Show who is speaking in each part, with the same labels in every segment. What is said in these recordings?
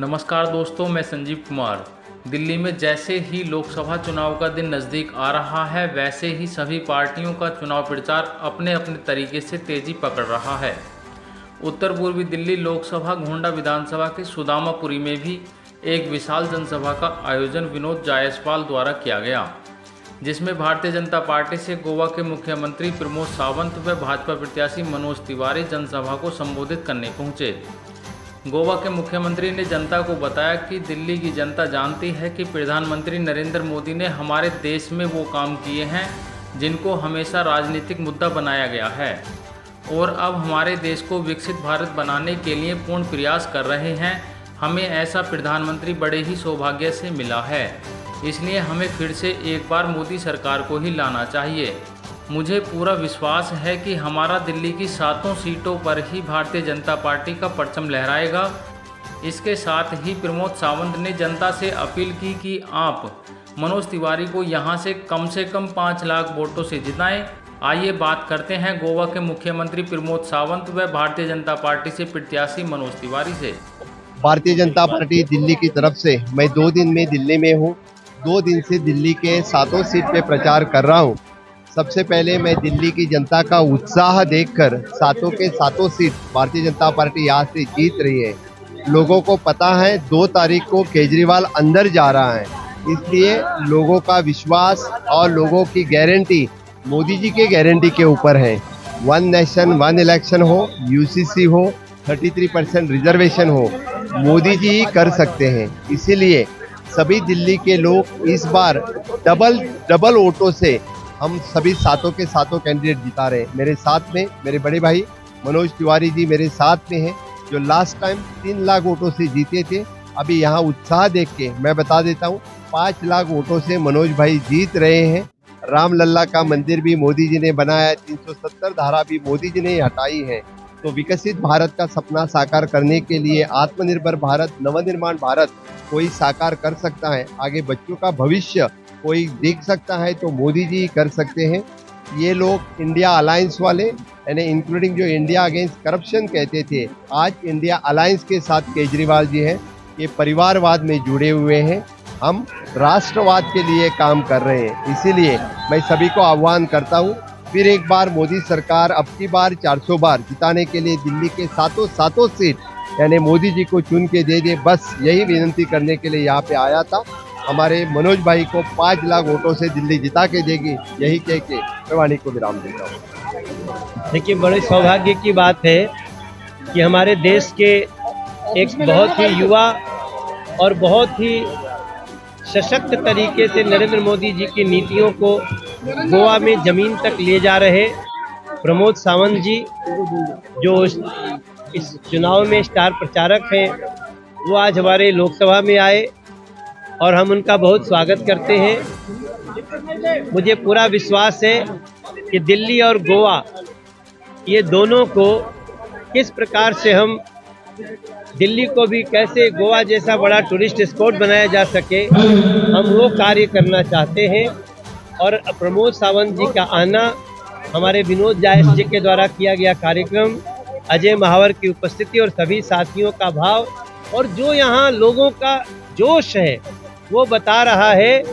Speaker 1: नमस्कार दोस्तों, मैं संजीव कुमार। दिल्ली में जैसे ही लोकसभा चुनाव का दिन नज़दीक आ रहा है, वैसे ही सभी पार्टियों का चुनाव प्रचार अपने अपने तरीके से तेज़ी पकड़ रहा है। उत्तर पूर्वी दिल्ली लोकसभा गोंडा विधानसभा के सुदामापुरी में भी एक विशाल जनसभा का आयोजन विनोद जायसवाल द्वारा किया गया, जिसमें भारतीय जनता पार्टी से गोवा के मुख्यमंत्री प्रमोद सावंत व भाजपा प्रत्याशी मनोज तिवारी जनसभा को संबोधित करने पहुंचे। गोवा के मुख्यमंत्री ने जनता को बताया कि दिल्ली की जनता जानती है कि प्रधानमंत्री नरेंद्र मोदी ने हमारे देश में वो काम किए हैं जिनको हमेशा राजनीतिक मुद्दा बनाया गया है, और अब हमारे देश को विकसित भारत बनाने के लिए पूर्ण प्रयास कर रहे हैं। हमें ऐसा प्रधानमंत्री बड़े ही सौभाग्य से मिला है, इसलिए हमें फिर से एक बार मोदी सरकार को ही लाना चाहिए। मुझे पूरा विश्वास है कि हमारा दिल्ली की 7 सीटों पर ही भारतीय जनता पार्टी का परचम लहराएगा। इसके साथ ही प्रमोद सावंत ने जनता से अपील की कि आप मनोज तिवारी को यहां से कम 5 लाख वोटों से जिताएं। आइए बात करते हैं गोवा के मुख्यमंत्री प्रमोद सावंत व भारतीय जनता पार्टी से प्रत्याशी मनोज तिवारी से।
Speaker 2: भारतीय जनता पार्टी दिल्ली की तरफ से मैं 2 दिन में दिल्ली में हूँ। 2 दिन से दिल्ली के 7 सीट पे प्रचार कर रहा हूँ। सबसे पहले मैं दिल्ली की जनता का उत्साह देखकर 7 के 7 सीट भारतीय जनता पार्टी यहाँ से जीत रही है। लोगों को पता है 2 तारीख को केजरीवाल अंदर जा रहा है, इसलिए लोगों का विश्वास और लोगों की गारंटी मोदी जी के गारंटी के ऊपर है। 1 नेशन 1 इलेक्शन हो, यूसीसी हो, 33% रिजर्वेशन हो, मोदी जी ही कर सकते हैं। इसीलिए सभी दिल्ली के लोग इस बार डबल वोटों से हम सभी 7 के 7 कैंडिडेट जिता रहे हैं। मेरे साथ में मेरे बड़े भाई मनोज तिवारी जी मेरे साथ में हैं, जो लास्ट टाइम 3 लाख वोटों से जीते थे। अभी यहाँ उत्साह देख के मैं बता देता हूँ, 5 लाख वोटों से मनोज भाई जीत रहे हैं। रामलला का मंदिर भी मोदी जी ने बनाया, 370 धारा भी मोदी जी ने हटाई है। तो विकसित भारत का सपना साकार करने के लिए आत्मनिर्भर भारत, नवनिर्माण भारत कोई साकार कर सकता है। आगे बच्चों का भविष्य कोई देख सकता है तो मोदी जी कर सकते हैं। ये लोग इंडिया अलायंस वाले, यानी इंक्लूडिंग जो इंडिया अगेंस्ट करप्शन कहते थे, आज इंडिया अलायंस के साथ केजरीवाल जी हैं। ये परिवारवाद में जुड़े हुए हैं। हम राष्ट्रवाद के लिए काम कर रहे हैं। इसीलिए मैं सभी को आह्वान करता हूँ, फिर एक बार मोदी सरकार अब की बार 400 बार जिताने के लिए दिल्ली के 7 सीट यानी मोदी जी को चुन के दे दे। बस यही विनती करने के लिए यहाँ पे आया था। हमारे मनोज भाई को 5 लाख वोटों से दिल्ली जिता के देगी, यही कह के मैं वाणी को विराम देता हूँ।
Speaker 3: देखिए, बड़े सौभाग्य की बात है कि हमारे देश के एक बहुत ही युवा और बहुत ही सशक्त तरीके से नरेंद्र मोदी जी की नीतियों को गोवा में ज़मीन तक ले जा रहे प्रमोद सावंत जी, जो इस चुनाव में स्टार प्रचारक हैं, वो आज हमारे लोकसभा में आए और हम उनका बहुत स्वागत करते हैं। मुझे पूरा विश्वास है कि दिल्ली और गोवा, ये दोनों को किस प्रकार से हम दिल्ली को भी कैसे गोवा जैसा बड़ा टूरिस्ट स्पॉट बनाया जा सके, हम वो कार्य करना चाहते हैं। और प्रमोद सावंत जी का आना, हमारे विनोद जायस जी के द्वारा किया गया कार्यक्रम, अजय महावर की उपस्थिति और सभी साथियों का भाव और जो यहाँ लोगों का जोश है, वो बता रहा है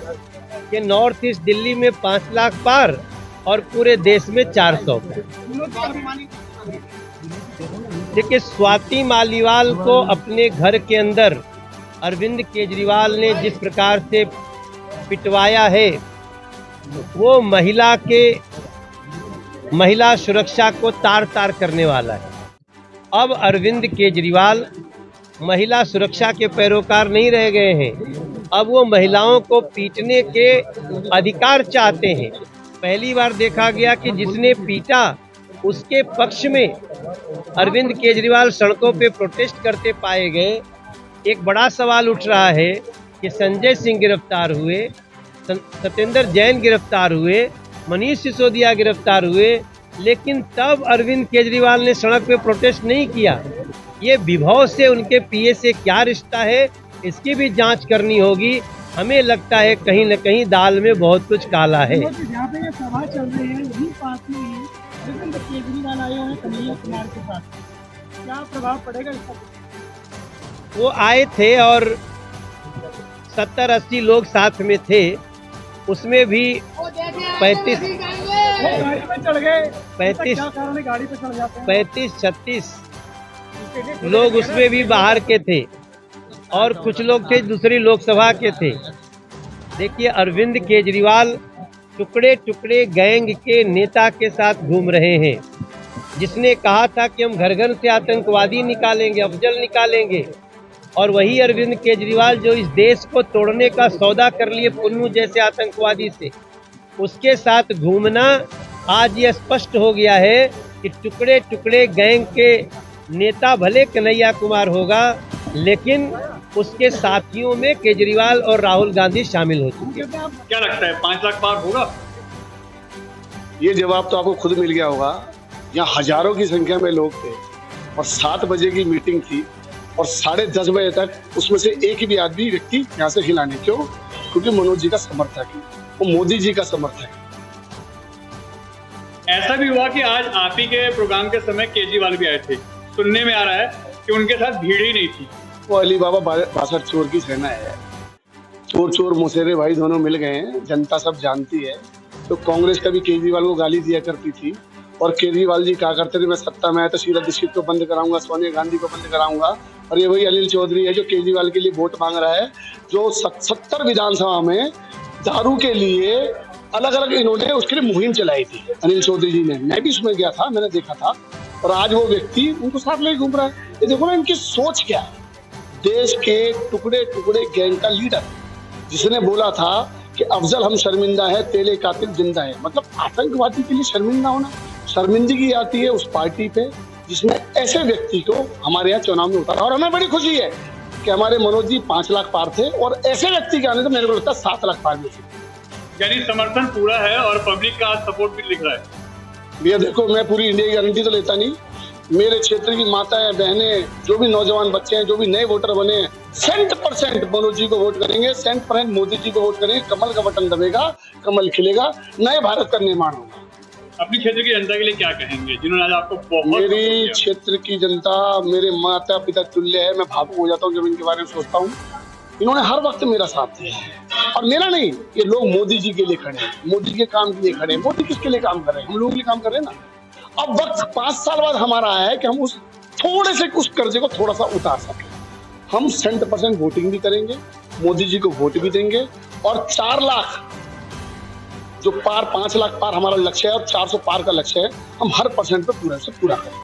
Speaker 3: कि नॉर्थ ईस्ट दिल्ली में 5 लाख पार और पूरे देश में 400 पार। देखिए, स्वाति मालीवाल को अपने घर के अंदर अरविंद केजरीवाल ने जिस प्रकार से पिटवाया है, वो महिला सुरक्षा को तार तार करने वाला है। अब अरविंद केजरीवाल महिला सुरक्षा के पैरोकार नहीं रह गए हैं, अब वो महिलाओं को पीटने के अधिकार चाहते हैं। पहली बार देखा गया कि जिसने पीटा उसके पक्ष में अरविंद केजरीवाल सड़कों पे प्रोटेस्ट करते पाए गए। एक बड़ा सवाल उठ रहा है कि संजय सिंह गिरफ्तार हुए, सत्येंद्र जैन गिरफ्तार हुए, मनीष सिसोदिया गिरफ्तार हुए, लेकिन तब अरविंद केजरीवाल ने सड़क पे प्रोटेस्ट नहीं किया। ये विभव से उनके पीए से क्या रिश्ता है, इसकी भी जांच करनी होगी। हमें लगता है कहीं न कहीं दाल में बहुत कुछ काला है।
Speaker 4: जहाँ पे ये सभा चल रही है, वही पास में ही अरविंद केजरीवाल आए हैं कन्हैया कुमार के साथ, क्या प्रभाव पड़ेगा इसका?
Speaker 3: वो आए थे और 70-80 लोग साथ में थे, उसमें भी 35-36 लोग उसमें भी बाहर के थे और कुछ लोग थे दूसरी लोकसभा के थे। देखिए, अरविंद केजरीवाल टुकड़े टुकड़े गैंग के नेता के साथ घूम रहे हैं, जिसने कहा था कि हम घर घर से आतंकवादी निकालेंगे, अफजल निकालेंगे, और वही अरविंद केजरीवाल जो इस देश को तोड़ने का सौदा कर लिए पुन्नू जैसे आतंकवादी से, उसके साथ घूमना आज ये स्पष्ट हो गया है कि टुकड़े टुकड़े गैंग के नेता भले कन्हैया कुमार होगा, लेकिन उसके साथियों में केजरीवाल और राहुल गांधी शामिल हो चुके हैं।
Speaker 5: क्या लगता है 5 लाख पार होगा?
Speaker 6: ये जवाब तो आपको खुद मिल गया होगा। यहाँ हजारों की संख्या में लोग थे और 7 बजे की मीटिंग थी और 10:30 बजे तक उसमें से एक भी आदमी व्यक्ति यहाँ से हिला नहीं। क्यों? क्योंकि मनोज जी का समर्थक है, वो मोदी जी का समर्थक है।
Speaker 5: ऐसा भी हुआ कि आज आप ही के प्रोग्राम के समय केजरीवाल भी आए थे। सुनने में आ रहा है कि उनके साथ भीड़ ही नहीं थी।
Speaker 6: वो अली बाबा 62 चोर की सेना है। चोर चोर मुसेरे भाई दोनों मिल गए हैं, जनता सब जानती है। तो कांग्रेस का भी केजरीवाल को गाली दिया करती थी और केजरीवाल जी कहा करते थे मैं सत्ता में आया तो शीला दीक्षित को बंद कराऊंगा, सोनिया गांधी को बंद कराऊंगा। और ये वही अनिल चौधरी है जो केजरीवाल के लिए वोट मांग रहा है, जो 70 विधानसभा में दारू के लिए अलग अलग इन्होंने उसके लिए मुहिम चलाई थी अनिल चौधरी जी ने। मैं भी उसमें गया था, मैंने देखा था। और आज वो व्यक्ति उनको साथ लेके घूम रहा है। ये देखो ना इनकी सोच क्या है। देश के टुकड़े टुकड़े गैंग का लीडर जिसने बोला था कि अफजल हम शर्मिंदा है, तेरे कातिल जिंदा है। मतलब आतंकवादी के लिए शर्मिंदा होना, शर्मिंदगी आती है उस पार्टी पे जिसने ऐसे व्यक्ति को हमारे यहाँ चुनाव में उतारा। और हमें बड़ी खुशी है कि हमारे मनोज जी 5 लाख पार थे और ऐसे व्यक्ति के आने तो मेरे को लगता है 7 लाख पार भी थे।
Speaker 5: यानी समर्थन पूरा है और पब्लिक का सपोर्ट भी दिख रहा है।
Speaker 6: भैया देखो, मैं पूरी इंडिया की गारंटी तो लेता नहीं। मेरे क्षेत्र की माताएं, बहनें, जो भी नौजवान बच्चे हैं, जो भी नए वोटर बने हैं, 100% मनोज जी को वोट करेंगे, 100% मोदी जी को वोट करेंगे। कमल का बटन दबेगा, कमल खिलेगा, नए भारत का निर्माण होगा।
Speaker 5: अपनी क्षेत्र की जनता के लिए क्या कहेंगे जिन्होंने आज आपको बहुत
Speaker 6: मेरी क्षेत्र की जनता मेरे माता पिता तुल्य है। मैं भावुक हो जाता हूँ जब इनके बारे में सोचता हूँ। इन्होंने हर वक्त मेरा साथ दिया है और मेरा नहीं, ये लोग मोदी जी के लिए खड़े हैं, मोदी के काम के लिए खड़े हैं। मोदी किसके लिए काम कर रहे हैं? हम लोगों के लिए काम कर रहे हैं ना। अब वक्त 5 साल बाद हमारा है कि हम उस थोड़े से उस कर्जे को थोड़ा सा उतार सकें। हम 100% वोटिंग भी करेंगे, मोदी जी को वोट भी देंगे और 4 लाख जो पार 5 लाख पार हमारा लक्ष्य है और 400 पार का लक्ष्य है, हम हर % पे पूरा से पूरा करें।